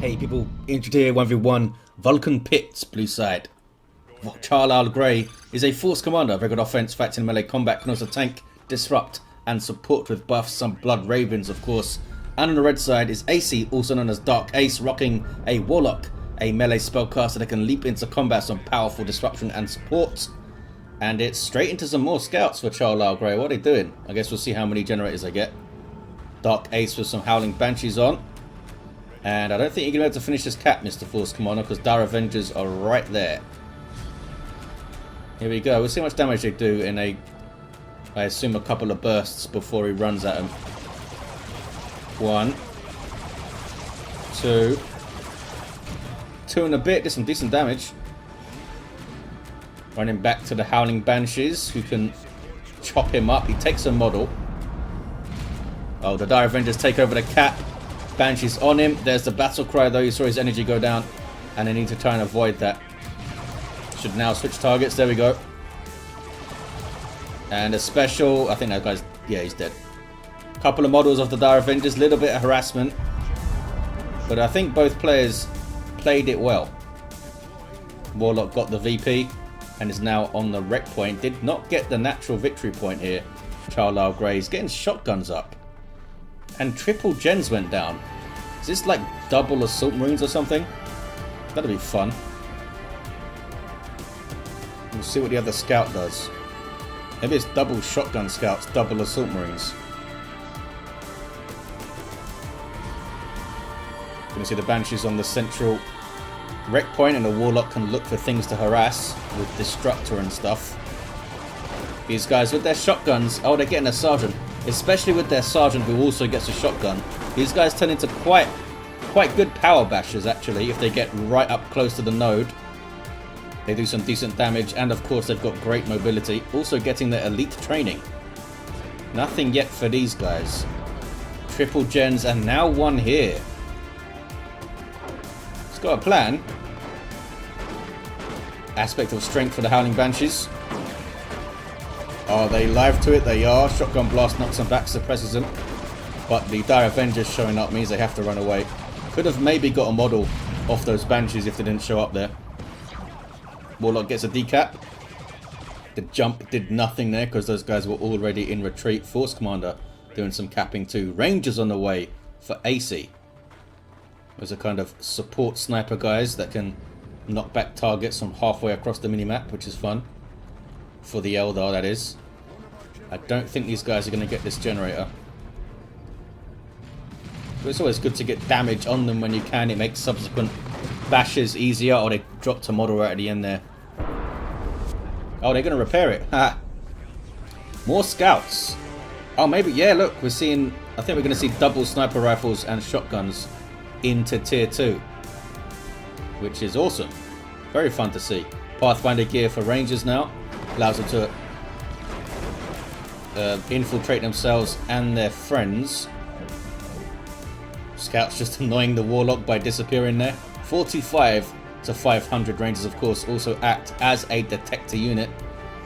Hey people, Injured here, 1v1, Vulcan Pits, blue side. Charlyle Grey is a force commander, very good offense, fighting melee combat, can also tank, disrupt, and support with buffs, some blood ravens of course. And on the red side is Acey, also known as Dark Ace, rocking a Warlock, a melee spellcaster that can leap into combat, some powerful disruption and support. And it's straight into some more scouts for Charlyle Grey. What are they doing? I guess we'll see how many generators they get. Dark Ace with some Howling Banshees on. And I don't think you're going to be able to finish this cap, Mr. Force Commander, because Dire Avengers are right there. Here we go. We'll see how much damage they do in I assume, a couple of bursts before he runs at them. 1, 2. 2 and a bit. Did some decent damage. Running back to the Howling Banshees, who can chop him up. He takes a model. Oh, the Dire Avengers take over the cap. Banshee's on him. There's the battle cry though. You saw his energy go down. And they need to try and avoid that. Should now switch targets. There we go. And a special. I think that guy's... yeah, he's dead. Couple of models of the Dire Avengers. Little bit of harassment. But I think both players played it well. Warlock got the VP. And is now on the wreck point. Did not get the natural victory point here. Charlyle Grey's getting shotguns up. And triple gens went down. Is this like double assault marines or something? That'll be fun. We'll see what the other scout does. Maybe it's double shotgun scouts, double assault marines. You can see the Banshees on the central wreck point, and the Warlock can look for things to harass with Destructor and stuff. These guys with their shotguns, oh, they're getting a sergeant. Especially with their sergeant who also gets a shotgun. These guys turn into quite good power bashers actually if they get right up close to the node. They do some decent damage, and of course they've got great mobility. Also getting their elite training. Nothing yet for these guys. Triple gens and now one here. It's got a plan. Aspect of strength for the Howling Banshees. Are they live to it? They are. Shotgun blast knocks them back, suppresses them. But the Dire Avengers showing up means they have to run away. Could have maybe got a model off those Banshees if they didn't show up there. Warlock gets a decap. The jump did nothing there because those guys were already in retreat. Force Commander doing some capping too. Rangers on the way for Acey. Those are kind of support sniper guys that can knock back targets from halfway across the minimap, which is fun. For the Eldar, that is. I don't think these guys are going to get this generator. But it's always good to get damage on them when you can. It makes subsequent bashes easier. Oh, they dropped a model right at the end there. Oh, they're going to repair it. Ha! More scouts. Oh, maybe. Yeah, look. We're seeing... I think we're going to see double sniper rifles and shotguns into tier 2. Which is awesome. Very fun to see. Pathfinder gear for Rangers now. Allows them to infiltrate themselves and their friends. Scouts just annoying the Warlock by disappearing there. 45 to 500 Rangers, of course, also act as a detector unit,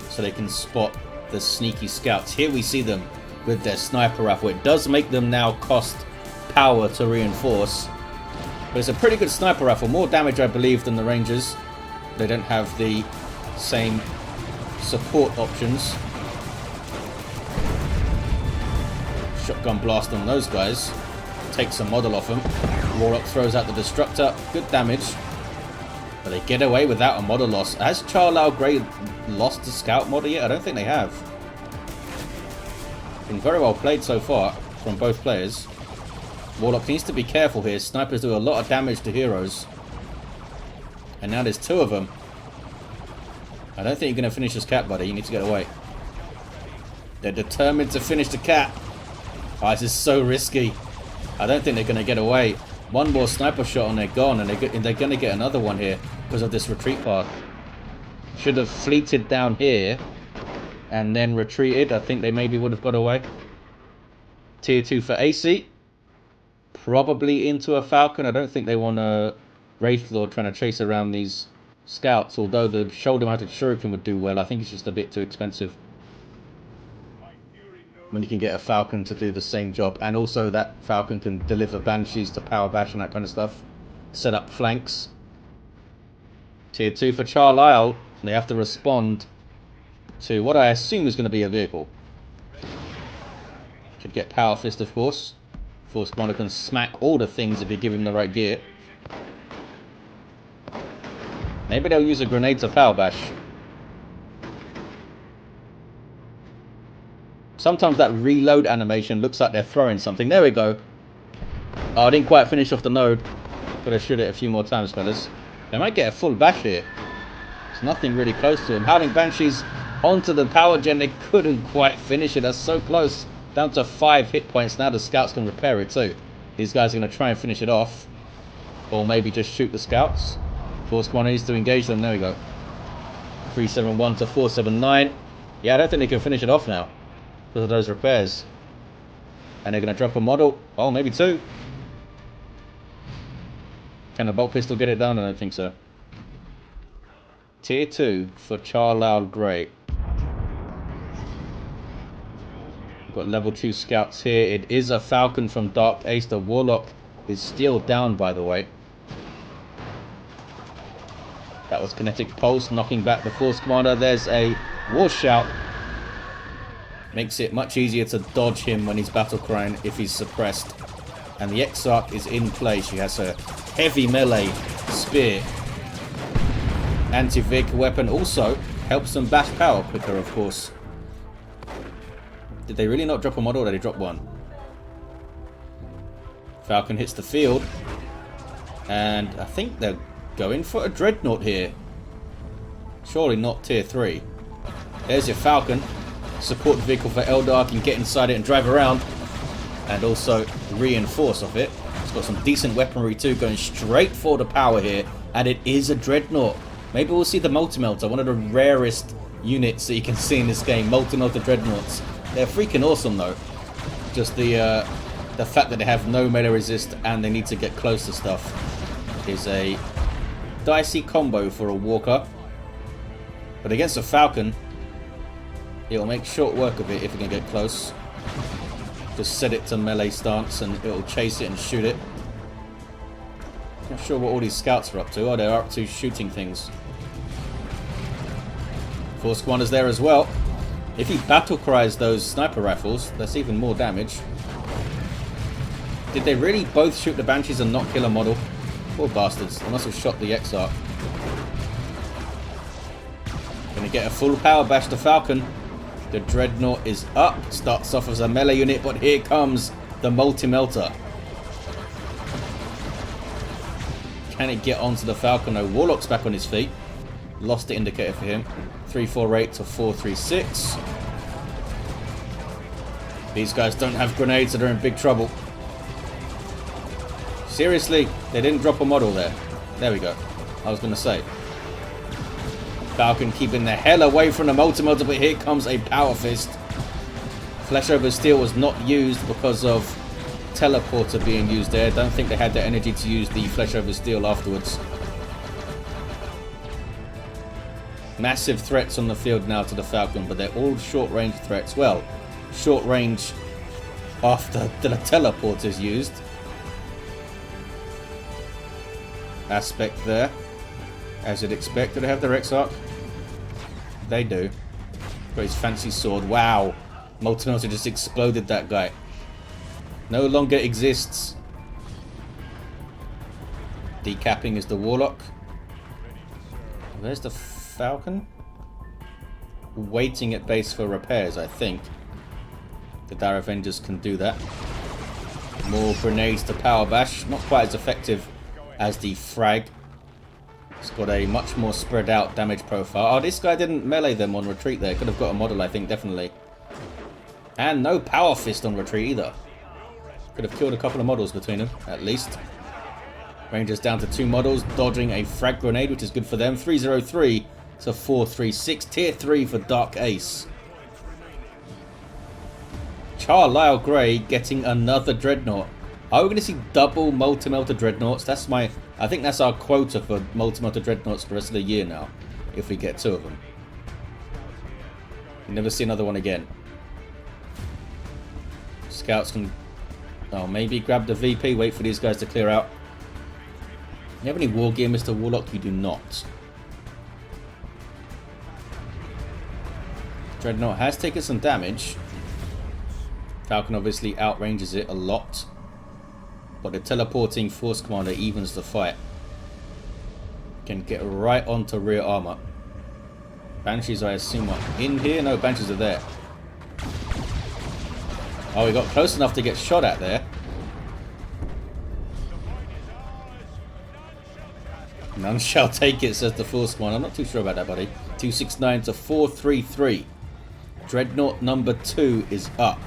so they can spot the sneaky scouts. Here we see them with their sniper rifle. It does make them now cost power to reinforce, but it's a pretty good sniper rifle. More damage, I believe, than the Rangers. They don't have the same support options. Shotgun blast on those guys. Takes a model off them. Warlock throws out the Destructor. Good damage. But they get away without a model loss. Has Charlyle Grey lost the scout model yet? I don't think they have. Been very well played so far from both players. Warlock needs to be careful here. Snipers do a lot of damage to heroes. And now there's 2 of them. I don't think you're going to finish this cap, buddy. You need to get away. They're determined to finish the cap. Oh, this is so risky. I don't think they're going to get away. One more sniper shot and they're gone. And they're going to get another one here because of this retreat path. Should have fleeted down here and then retreated. I think they maybe would have got away. Tier 2 for Acey. Probably into a Falcon. I don't think they want a Wraithlord trying to chase around these scouts, although the shoulder-mounted shuriken would do well. I think it's just a bit too expensive. when you can get a Falcon to do the same job, and also that Falcon can deliver Banshees to power bash and that kind of stuff. set up flanks. Tier 2 for Charlyle. They have to respond to what I assume is going to be a vehicle. Should get Power Fist, of course. Force Commander can smack all the things if you give him the right gear. Maybe they'll use a grenade to Power Bash. Sometimes that reload animation looks like they're throwing something. There we go. Oh, I didn't quite finish off the node. Gotta shoot it a few more times, fellas. They might get a full bash here. There's nothing really close to him. Howling Banshees onto the power gen. They couldn't quite finish it. That's so close. Down to 5 hit points. Now the scouts can repair it too. These guys are going to try and finish it off. Or maybe just shoot the scouts. Force Commander needs to engage them. There we go. 371 to 479. Yeah, I don't think they can finish it off now because of those repairs. And they're going to drop a model. Oh, maybe 2. Can the bolt pistol get it done? I don't think so. Tier 2 for Charlyle Grey. We've got level 2 scouts here. It is a Falcon from Dark Ace. The Warlock is still down, by the way. That was Kinetic Pulse knocking back the Force Commander. There's a War Shout. Makes it much easier to dodge him when he's battle crying if he's suppressed. And the Exarch is in play. She has a heavy melee spear. Anti-vehicle weapon also helps them bash power quicker, of course. Did they really not drop a model or did they drop one? Falcon hits the field. And I think they're going for a Dreadnought here. Surely not tier 3. There's your Falcon. Support vehicle for Eldar, can get inside it and drive around. And also reinforce off it. It's got some decent weaponry too, going straight for the power here. And it is a Dreadnought. Maybe we'll see the Multi-Melter, one of the rarest units that you can see in this game. Multi-Melter Dreadnoughts. They're freaking awesome though. Just the fact that they have no melee resist and they need to get close to stuff is a dicey combo for a Walker. But against a Falcon, it'll make short work of it if it can get close. Just set it to melee stance and it'll chase it and shoot it. Not sure what all these scouts are up to. Oh, they're up to shooting things. Force Commander's there as well. If he battle cries those sniper rifles, that's even more damage. Did they really both shoot the Banshees and not kill a model? Poor bastards. They must have shot the Exarch. Gonna get a full power bash to Falcon. The Dreadnought is up. Starts off as a melee unit, but here comes the Multi-Melter. Can it get onto the Falcon? No, Warlock's back on his feet. Lost the indicator for him. 348 to 436. These guys don't have grenades, so they're in big trouble. Seriously, they didn't drop a model there. There we go. I was going to say. Falcon keeping the hell away from the Multi-Melter, but here comes a Power Fist. Flesh over Steel was not used because of Teleporter being used there. Don't think they had the energy to use the Flesh over Steel afterwards. Massive threats on the field now to the Falcon, but they're all short-range threats. Well, short-range after the Teleporter is used. Aspect there. As you'd expect. Do they have their Exarch? They do. Got his fancy sword. Wow. Multi-Melter just exploded that guy. No longer exists. Decapping is the Warlock. Where's the Falcon? Waiting at base for repairs, I think. The Dire Avengers can do that. More grenades to power bash. Not quite as effective as the frag. It's got a much more spread out damage profile. Oh, this guy didn't melee them on retreat there. Could have got a model, I think, definitely. And no Power Fist on retreat either. Could have killed a couple of models between them, at least. Rangers down to 2 models, dodging a frag grenade, which is good for them. 303 to 436. Tier 3 for Dark Ace. Charlyle Grey getting another Dreadnought. Are we going to see double Multi-Melter Dreadnoughts? That's my... I think that's our quota for Multi-Melter Dreadnoughts for the rest of the year now. If we get 2 of them. You'll never see another one again. Scouts can... Oh, maybe grab the VP. Wait for these guys to clear out. You have any war gear, Mr. Warlock? You do not. Dreadnought has taken some damage. Falcon obviously outranges it a lot. But the teleporting force commander evens the fight. Can get right onto rear armor. Banshees, I assume, are in here? No, Banshees are there. Oh, we got close enough to get shot at there. None shall take it, says the force commander. I'm not too sure about that, buddy. 269 to 433. Dreadnought number 2 is up.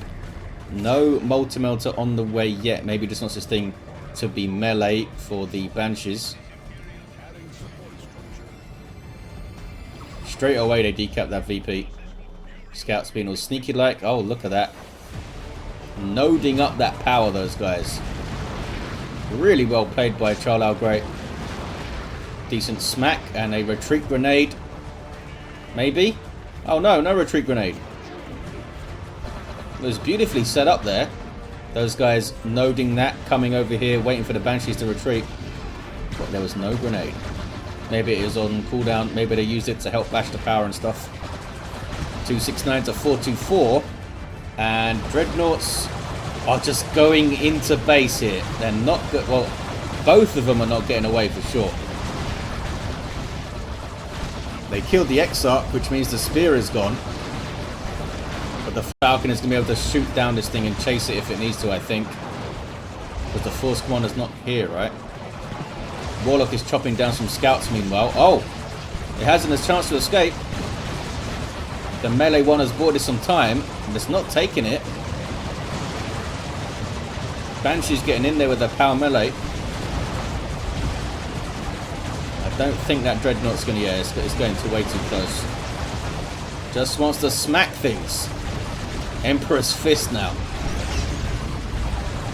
No multi-melter on the way yet. Maybe just wants this thing to be melee for the Banshees. Straight away they decap that VP. Scouts being all sneaky like. Oh, look at that. Noding up that power, those guys. Really well played by Charlyle. Great. Decent smack and a retreat grenade. Maybe? Oh no, no retreat grenade. It was beautifully set up there. Those guys noding that, coming over here, waiting for the Banshees to retreat. But there was no grenade. Maybe it was on cooldown. Maybe they used it to help bash the power and stuff. 269 to 424. And Dreadnoughts are just going into base here. They're not good. Well, both of them are not getting away for sure. They killed the Exarch, which means the spear is gone. But the Falcon is going to be able to shoot down this thing and chase it if it needs to, I think. Because the force commander's not here, right? Warlock is chopping down some scouts meanwhile. Oh! It hasn't a chance to escape. The melee one has bought it some time, and it's not taking it. Banshee's getting in there with the power melee. I don't think that Dreadnought's going to... Yeah, it's going to way too close. Just wants to smack things. Emperor's Fist now.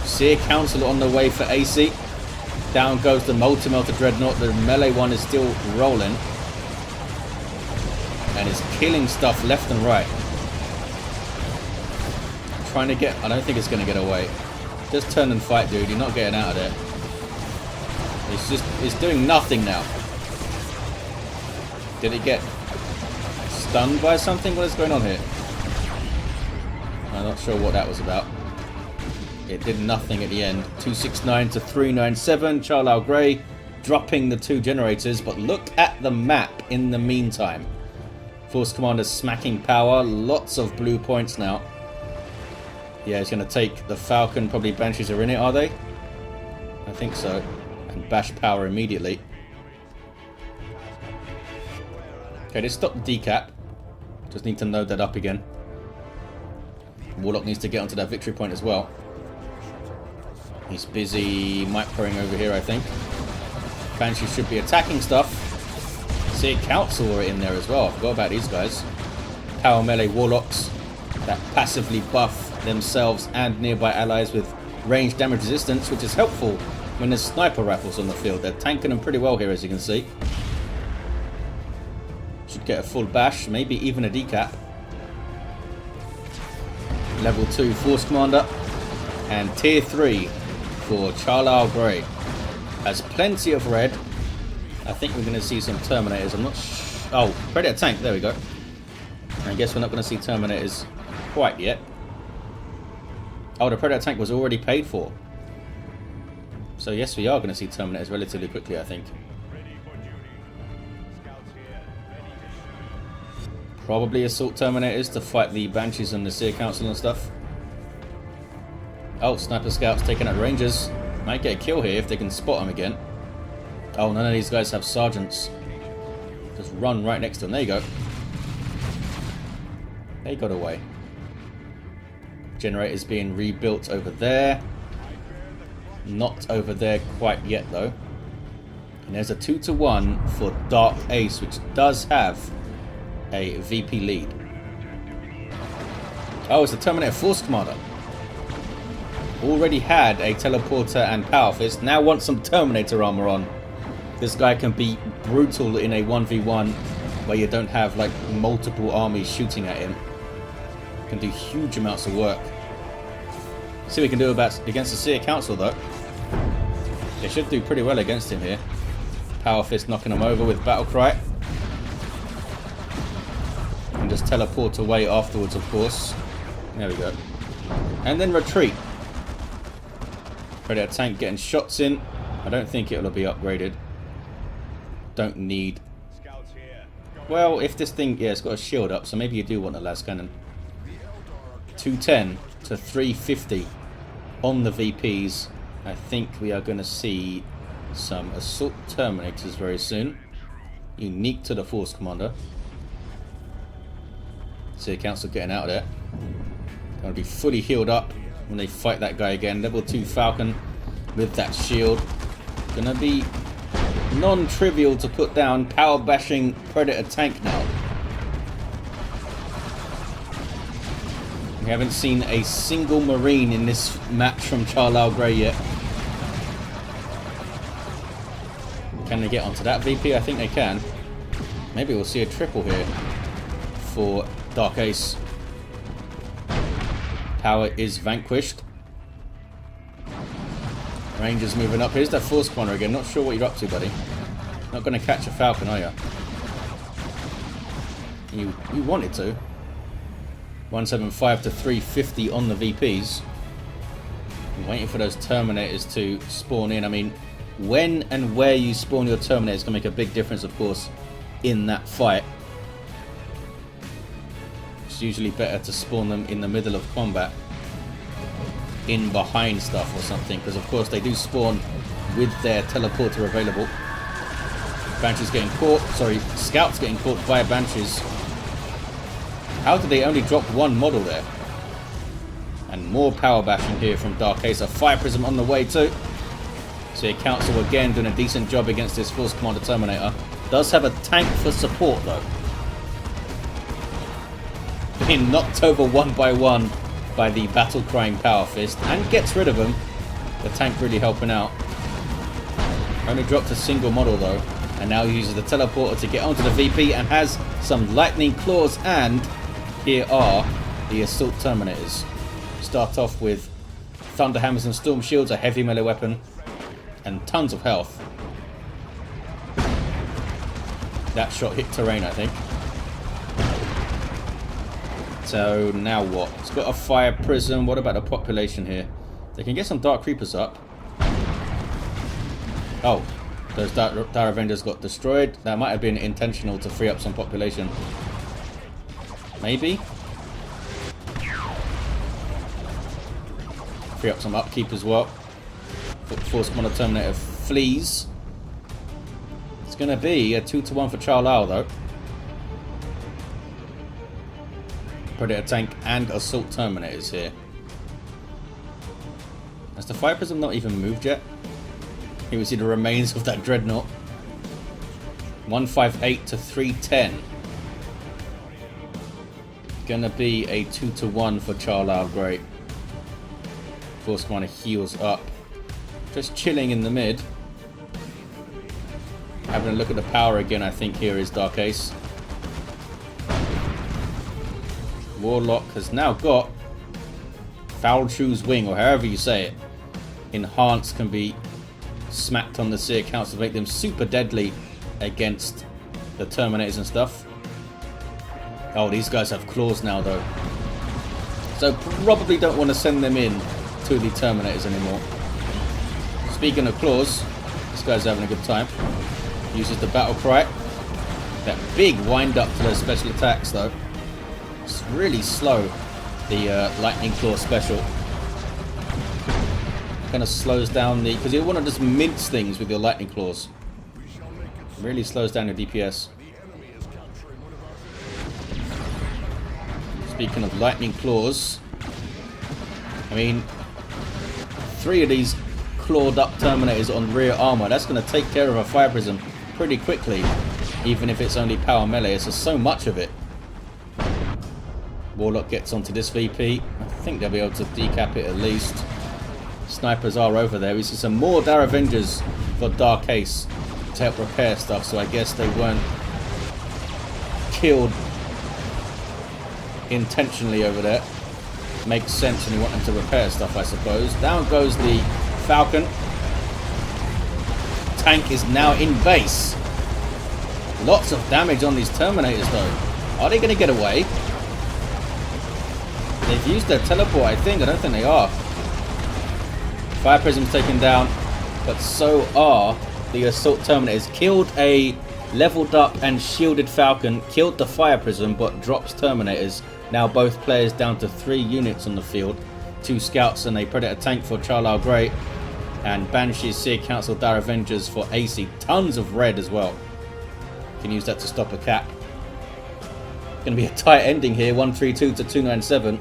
Seer Council on the way for Acey. Down goes the multi-melter Dreadnought. The melee one is still rolling. And is killing stuff left and right. Trying to get... I don't think it's going to get away. Just turn and fight, dude. You're not getting out of there. It's doing nothing now. Did it get stunned by something? What is going on here? I'm not sure what that was about. It did nothing at the end. 269 to 397. Charlyle Grey dropping the 2 generators. But look at the map in the meantime. Force Commander smacking power. Lots of blue points now. Yeah, he's going to take the Falcon. Probably Banshees are in it, are they? I think so. And bash power immediately. Okay, let's stop the decap. Just need to node that up again. Warlock needs to get onto that victory point as well. He's busy microing over here, I think. Banshee should be attacking stuff. Seer Council are in there as well. I forgot about these guys. Power melee Warlocks that passively buff themselves and nearby allies with range damage resistance, which is helpful when there's sniper rifles on the field. They're tanking them pretty well here, as you can see. Should get a full bash, maybe even a decap. Level 2 Force Commander. And Tier 3 for Charlyle Grey. Has plenty of red. I think we're going to see some Terminators. I'm not oh, Predator Tank, there we go. I guess we're not going to see Terminators quite yet. Oh, the Predator Tank was already paid for. So yes, we are going to see Terminators relatively quickly, I think. Probably Assault Terminators to fight the Banshees and the Seer Council and stuff. Oh, Sniper Scouts taking out Rangers. Might get a kill here if they can spot them again. Oh, none of these guys have Sergeants. Just run right next to them. There you go. They got away. Generators being rebuilt over there. Not over there quite yet, though. And there's a 2-to-1 for Dark Ace, which does have a VP lead. Oh, it's the Terminator Force Commander. Already had a teleporter and power fist. Now wants some Terminator armor on. This guy can be brutal in a 1v1 where you don't have like multiple armies shooting at him. Can do huge amounts of work. See what we can do against the Seer Council though. They should do pretty well against him here. Power Fist knocking them over with Battle Cry. And just teleport away afterwards, of course. There we go. And then retreat. Predator tank getting shots in. I don't think it'll be upgraded. Don't need. Well, if this thing, yeah, it's got a shield up, so maybe you do want a las cannon. 210 to 350 on the VPs. I think we are going to see some assault terminators very soon. Unique to the Force Commander. See the Council getting out of there. Going to be fully healed up when they fight that guy again. Level 2 Falcon with that shield. Going to be non-trivial to put down. Power bashing Predator tank now. We haven't seen a single Marine in this match from Charlyle Grey yet. Can they get onto that VP? I think they can. Maybe we'll see a triple here for Dark Ace. Power is vanquished. Rangers moving up. Here's that Force Commander again. Not sure what you're up to, buddy. Not going to catch a Falcon, are you? You wanted to. 175 to 350 on the VPs. I'm waiting for those Terminators to spawn in. I mean, when and where you spawn your Terminators can make a big difference, of course, in that fight. It's usually better to spawn them in the middle of combat, in behind stuff or something, because of course they do spawn with their teleporter available. Banshees getting caught, sorry, Scouts getting caught by Banshees. How did they only drop one model there? And more power bashing here from Dark Ace. A Fire Prism on the way too. So your Council again doing a decent job against this Force Commander Terminator. Does have a tank for support though. Being knocked over one by one by the battle crying Power Fist and gets rid of him. The tank really helping out. Only dropped a single model though, and now he uses the teleporter to get onto the VP and has some lightning claws, and here are the assault terminators. Start off with thunder hammers and storm shields, a heavy melee weapon, and tons of health. That shot hit terrain, I think. So now what? It's got a fire prism. What about the population here? They can get some Dark Creepers up. Oh, those Dire Avengers got destroyed. That might have been intentional to free up some population. Maybe? Free up some upkeep as well. Force Commander Terminator flees. It's going to be a 2-to-1 for Charlyle though. Predator tank and assault terminators here. Has the Fire Prism not even moved yet? Here we see the remains of that Dreadnought. 158 to 310. Gonna be a 2-to-1 for Charlyle Grey. Force Commander heals up. Just chilling in the mid. Having a look at the power again, I think here is Dark Ace. Warlock has now got Foul Shoes Wing, or however you say it. Enhanced, can be smacked on the Seer Council to make them super deadly against the Terminators and stuff. Oh, these guys have claws now though. So probably don't want to send them in to the Terminators anymore. Speaking of claws, this guy's having a good time. Uses the battle cry. That big wind up to those special attacks though. It's really slow, the lightning claw special. Kind of slows down the, because you want to just mince things with your lightning claws. Really slows down your DPS. Speaking of lightning claws, I mean, 3 of these clawed up Terminators on rear armor, that's going to take care of a Fire Prism pretty quickly, even if it's only power melee. It's just so much of it. Warlock gets onto this VP. I think they'll be able to decap it at least. Snipers are over there. We see some more Dire Avengers for Dark Ace to help repair stuff, so I guess they weren't killed intentionally over there. Makes sense when you want them to repair stuff, I suppose. Down goes the Falcon. tank is now in base. Lots of damage on these Terminators though. Are they going to get away? They've used their teleport, I think. I don't think they are. Fire Prism's taken down, but so are the Assault Terminators. Killed a leveled up and shielded Falcon, killed the Fire Prism, but drops Terminators. Now both players down to 3 units on the field. 2 scouts and a Predator tank for Charlyle Grey. And Banshees, Seer Council, Dire Avengers for Acey. Tons of red as well. Can use that to stop a cap. Going to be a tight ending here, 132 to 297.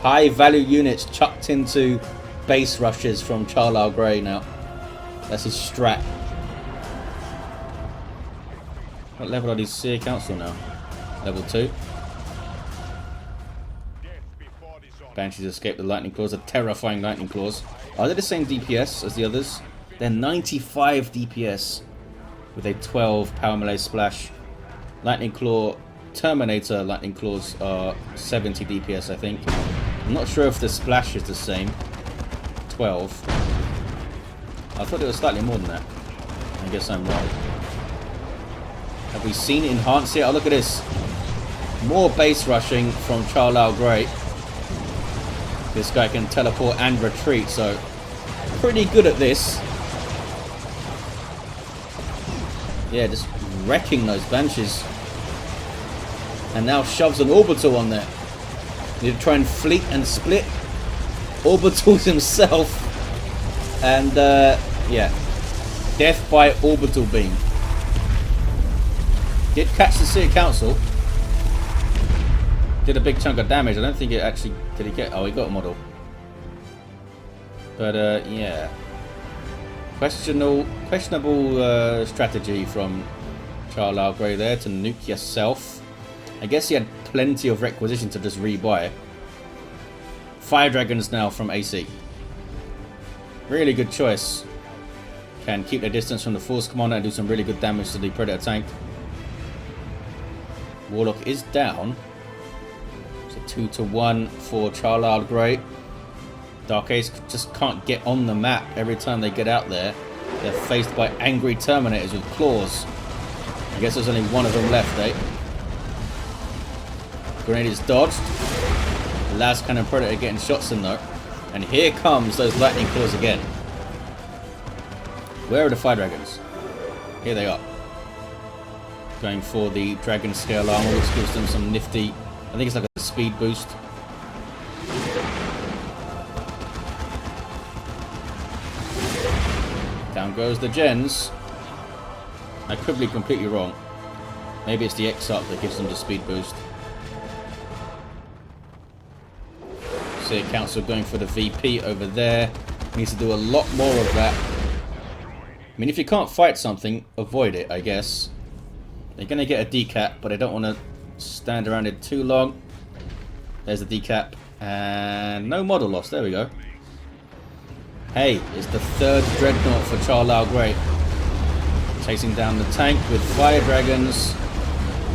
High value units chucked into base rushes from Charlyle Grey now. That's his strat. What level are these Seer Council now? Level 2. Banshees escape the Lightning Claws, a terrifying Lightning Claws. Are they the same DPS as the others? They're 95 DPS with a 12 power melee splash. Lightning Claw, Terminator Lightning Claws are 70 DPS, I think. I'm not sure if the splash is the same. 12. I thought it was slightly more than that. I guess I'm wrong. Have we seen it enhanced yet? Oh, look at this. More base rushing from Charlyle Grey. This guy can teleport and retreat, so pretty good at this. Yeah, just wrecking those Banshees. And now shoves an orbital on there. Need to try and fleet and split orbitals himself. And yeah, death by orbital beam. Did catch the Seer Council. Did a big chunk of damage. I don't think it actually... Did he get... Oh, he got a model. But yeah. Questionable strategy from Charlyle Grey there to nuke yourself. I guess he had plenty of requisition to just rebuy. Fire Dragons now from Acey. Really good choice. Can keep their distance from the Force Commander and do some really good damage to the Predator tank. Warlock is down. It's a 2-1 for Charlyle Grey. Dark Ace just can't get on the map every time they get out there. They're faced by angry Terminators with claws. I guess there's only one of them left, eh? Grenade is dodged. Last Cannon Predator getting shots in though. And here comes those Lightning Claws again. Where are the Fire Dragons? Here they are. Going for the Dragon Scale Armor, which gives them some nifty... I think it's like a speed boost. Down goes the gens. I could be completely wrong. Maybe it's the X-Up that gives them the speed boost. Seer Council going for the VP over there. Needs to do a lot more of that. I mean, if you can't fight something, avoid it, I guess. They're going to get a decap, but I don't want to stand around it too long. There's the decap. And no model loss. There we go. Hey, it's the 3rd Dreadnought for Charlyle Grey. Chasing down the tank with Fire Dragons.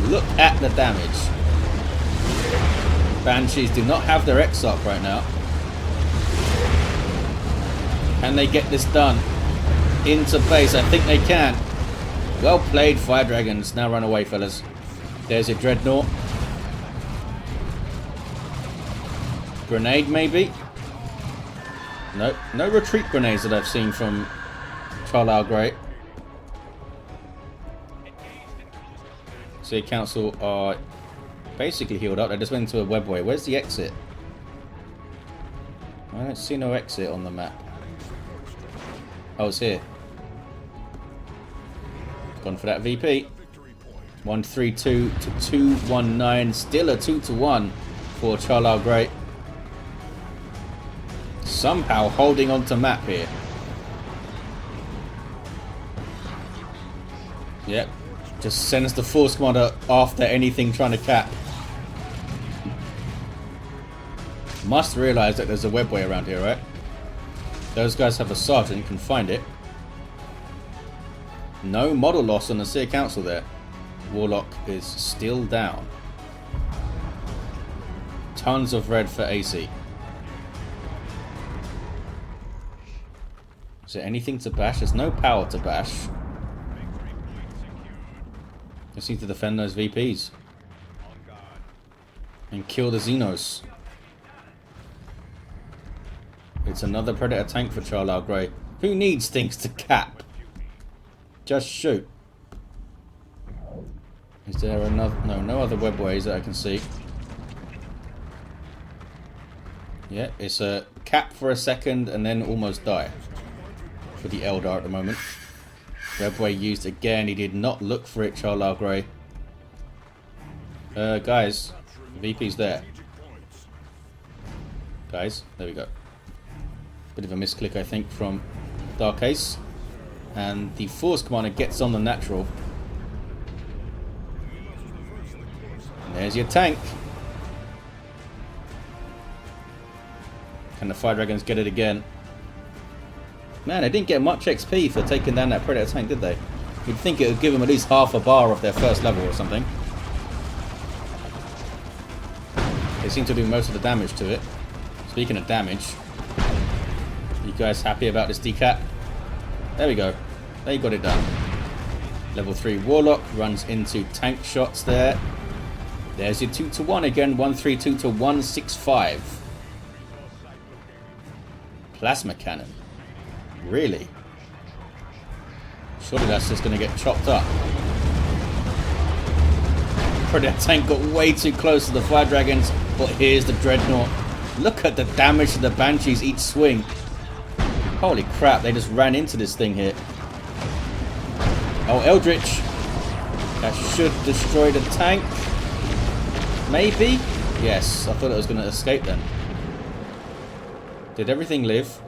Look at the damage. Banshees do not have their X-Up right now. Can they get this done? Into base, I think they can. Well played, Fire Dragons. Now run away, fellas. There's your Dreadnought. Grenade, maybe? No, no retreat grenades that I've seen from Charlyle Grey. Seer Council are basically healed up. They just went into a webway. Where's the exit? I don't see no exit on the map. Oh, it's here. Gone for that VP. 132 to 219. Still a 2-1 for Charlyle Grey. Somehow holding on to map here. Yep. Just sends the Force Commander after anything trying to cap. Must realise that there's a webway around here, right? Those guys have a sergeant, can find it. No model loss on the Seer Council there. Warlock is still down. Tons of red for Acey. Is there anything to bash? There's no power to bash. Just need to defend those VPs. And kill the xenos. It's another Predator tank for Charlyle Grey. Who needs things to cap? Just shoot. Is there another... No other webways that I can see. Yeah, it's a cap for a second and then almost die. For the Eldar at the moment. Webway used again. He did not look for it, Charlyle Grey. Guys. VP's there. Guys, there we go. Bit of a misclick, I think, from Dark Ace. And the Force Commander gets on the natural. And there's your tank. Can the Fire Dragons get it again? Man, they didn't get much XP for taking down that Predator tank, did they? You'd think it would give them at least half a bar off their first level or something. They seem to do most of the damage to it. Speaking of damage, you guys happy about this decap? There we go. They got it done. Level 3 Warlock runs into tank shots there. There's your 2-to-1 again. 132 to 165. Plasma cannon. Really? Surely that's just going to get chopped up. Predator tank got way too close to the Fire Dragons, but here's the Dreadnought. Look at the damage to the Banshees each swing. Holy crap, they just ran into this thing here. Oh, Eldritch. That should destroy the tank. Maybe? Yes, I thought it was going to escape then. Did everything live?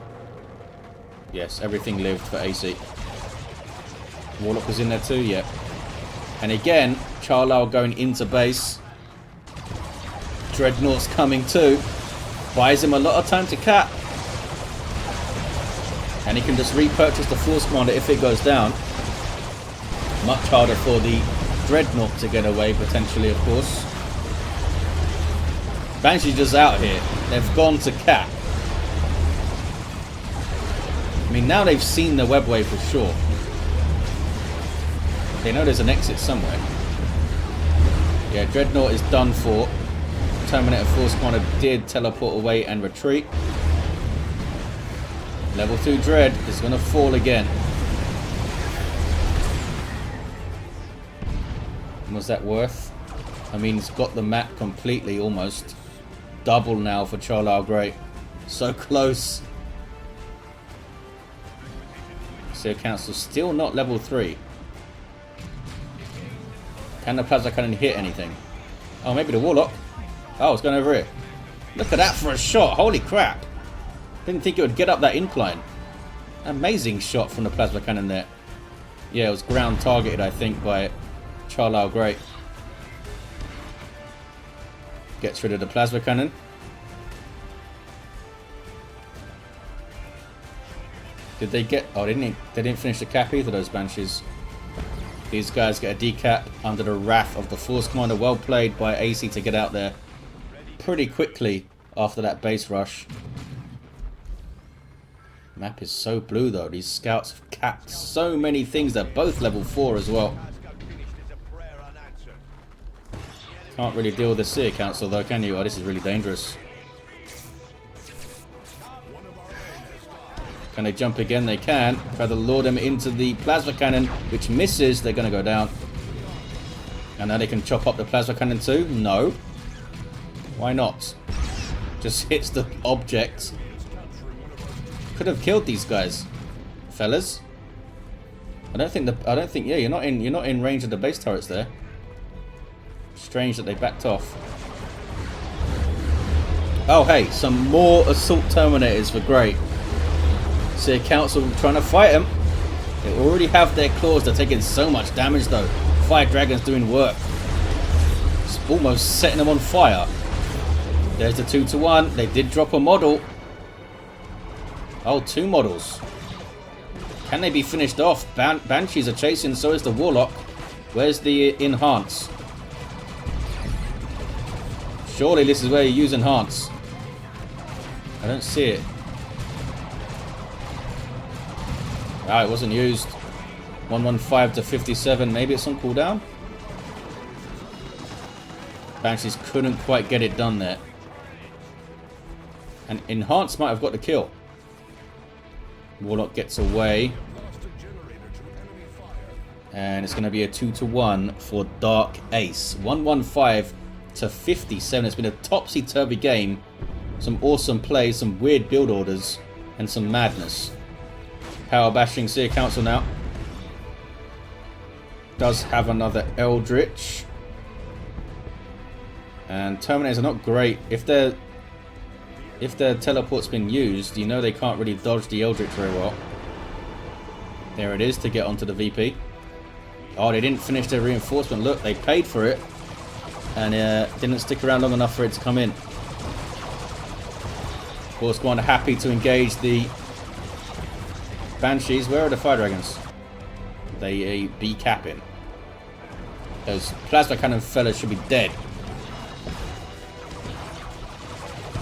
Yes, everything lived for Acey. Warlock was in there too, yep. And again, Charlyle going into base. Dreadnought's coming too. Buys him a lot of time to cap. And he can just repurchase the Force Commander if it goes down. Much harder for the Dreadnought to get away, potentially, of course. Banshee's just out here. They've gone to cap. I mean, now they've seen the webway for sure. They know there's an exit somewhere. Yeah, Dreadnought is done for. Terminator Force Commander did teleport away and retreat. Level 2 Dread is going to fall again. And was that worth? I mean, it's got the map completely almost. Double now for Charlyle Grey. So close. Seer Council still not level 3. Can the Plasma Cannon hit anything? Oh, maybe the Warlock. Oh, it's going over here. Look at that for a shot. Holy crap. Didn't think it would get up that incline. Amazing shot from the Plasma Cannon there. Yeah, it was ground targeted, I think, by Charlyle Grey. Gets rid of the Plasma Cannon. Did they get... Oh, they didn't finish the cap either, those Banshees. These guys get a decap under the wrath of the Force Commander. Well played by Acey to get out there pretty quickly after that base rush. Map is so blue though. These scouts have capped so many things. They're both level 4 as well. Can't really deal with the Seer Council though, can you? Oh, this is really dangerous. Can they jump again? They can. Try to lure them into the Plasma Cannon, which misses. They're going to go down. And now they can chop up the Plasma Cannon too? No. Why not? Just hits the object. Could have killed these guys, fellas. I don't think. Yeah, you're not in range of the base turrets there. Strange that they backed off. Oh hey, some more assault terminators for Grey. Seer Council trying to fight them. They already have their claws. They're taking so much damage though. Fire Dragons doing work. It's almost setting them on fire. There's the 2-to-1. They did drop a model. Oh, 2 models. Can they be finished off? Banshees are chasing, so is the Warlock. Where's the Enhance? Surely this is where you use Enhance. I don't see it. Ah, it wasn't used. 115 to 57. Maybe it's on cooldown. Banshees couldn't quite get it done there. And Enhance might have got the kill. Warlock gets away. And it's going to be a 2-1 for Dark Ace. 115 to 57. It's been a topsy-turvy game. Some awesome plays, some weird build orders, and some madness. Power bashing Seer Council now. Does have another Eldritch. And Terminators are not great. If their teleport's been used, you know they can't really dodge the Eldritch very well. There it is to get onto the VP. Oh, they didn't finish their reinforcement. Look, they paid for it. And didn't stick around long enough for it to come in. Force Commander happy to engage the Banshees. Where are the Fire Dragons? They be capping. Those plasma cannon fellas should be dead.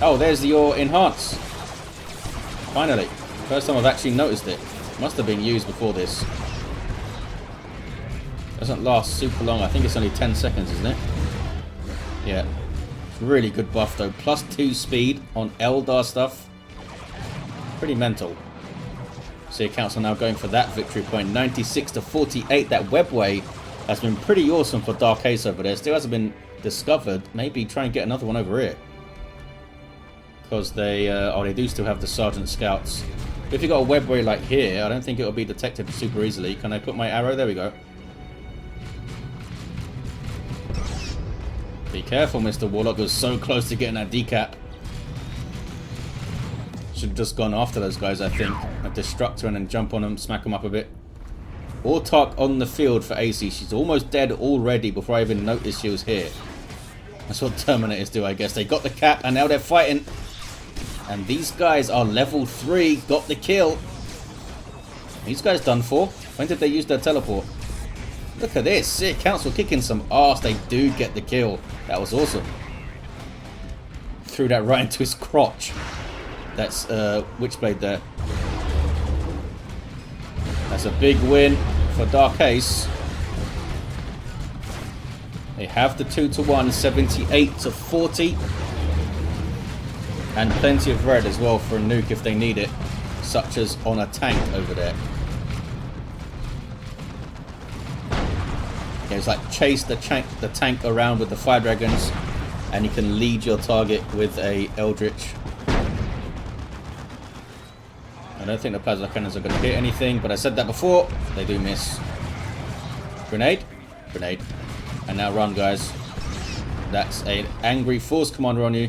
Oh, there's your Enhance. Finally. First time I've actually noticed it. Must have been used before this. Doesn't last super long. I think it's only 10 seconds, isn't it? Yeah. It's really good buff though. +2 speed on Eldar stuff. Pretty mental. Seer Council now going for that victory point. 96 to 48. That webway has been pretty awesome for Dark Ace over there. Still hasn't been discovered. Maybe try and get another one over here. Because they do still have the Sergeant Scouts. If you've got a webway like here, I don't think it'll be detected super easily. Can I put my arrow? There we go. Be careful, Mr. Warlock was so close to getting that decap. Should have just gone after those guys, I think. A Destructor and then jump on them, smack them up a bit. Autarch on the field for Acey. She's almost dead already before I even noticed she was here. That's what Terminators do, I guess. They got the cap and now they're fighting. And these guys are level 3. Got the kill. These guys done for. When did they use their teleport? Look at this. Seer Council kicking some ass. They do get the kill. That was awesome. Threw that right into his crotch. That's Witchblade there. That's a big win for Dark Ace. They have the 2-1, 78 to 40. And plenty of red as well for a nuke if they need it. Such as on a tank over there. It's like chase the tank around with the Fire Dragons, and you can lead your target with a Eldritch. I don't think the plasma cannons are going to hit anything, but I said that before. They do miss. Grenade, grenade, and now run, guys. That's an angry Force Commander on you.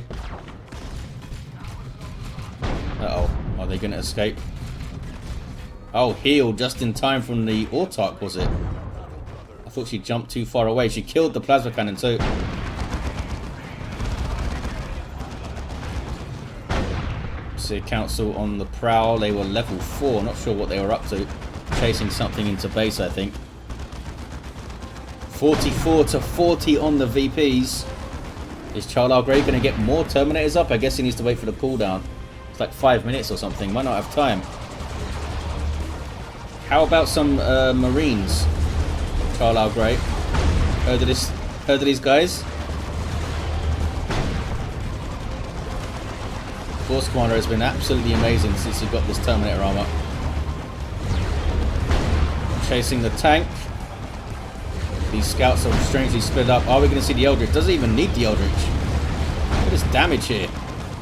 Uh oh, are they going to escape? Oh, heal just in time from the Autarch, was it? I thought she jumped too far away. She killed the plasma cannon too. Seer Council on the prowl. They were level 4. Not sure what they were up to. Chasing something into base, I think. 44 to 40 on the VPs. Is Charlyle going to get more Terminators up? I guess he needs to wait for the cooldown. It's like 5 minutes or something. Might not have time. How about some Marines? Charlyle Grey. Heard of these guys? Force Commander has been absolutely amazing since he got this Terminator armor. Chasing the tank. These scouts are strangely split up. Are we going to see the Eldritch? Doesn't even need the Eldritch. Look at this damage here.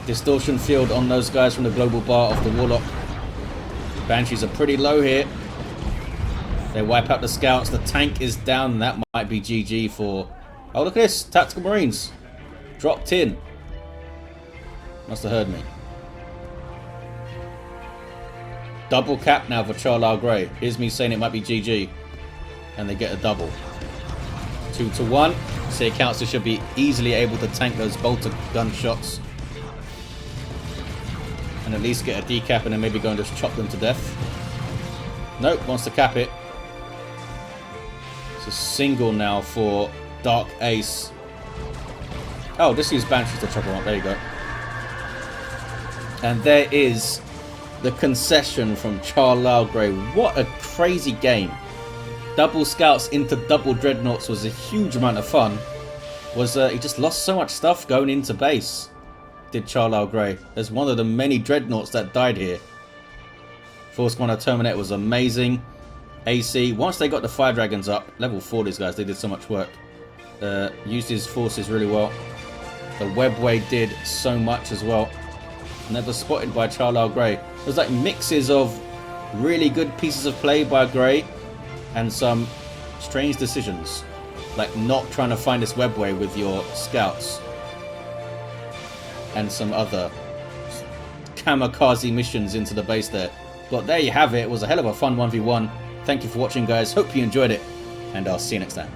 Distortion field on those guys from the global bar of the Warlock. Banshees are pretty low here. They wipe out the scouts. The tank is down. That might be GG for... Oh, look at this. Tactical Marines. Dropped in. Must have heard me. Double cap now for Charlyle Grey. Here's me saying it might be GG. And they get a double. 2-1. Seer Council should be easily able to tank those bolter gunshots. And at least get a decap and then maybe go and just chop them to death. Nope, wants to cap it. It's a single now for Dark Ace. Oh, just use Banshees to chop them up. There you go. And there is The concession from Charlyle Grey. What a crazy game. Double scouts into double dreadnoughts was a huge amount of fun. He just lost so much stuff going into base, did Charlyle Grey. There's one of the many dreadnoughts that died here. Force Commander Terminator was amazing. Acey, once they got the fire dragons up, level 4 these guys, they did so much work. Used his forces really well. The webway did so much as well. Never spotted by Charlyle Grey. It was like mixes of really good pieces of play by Grey and some strange decisions, like not trying to find this webway with your scouts and some other kamikaze missions into the base there. But there you have it. It was a hell of a fun 1v1. Thank you for watching, guys. Hope you enjoyed it, and I'll see you next time.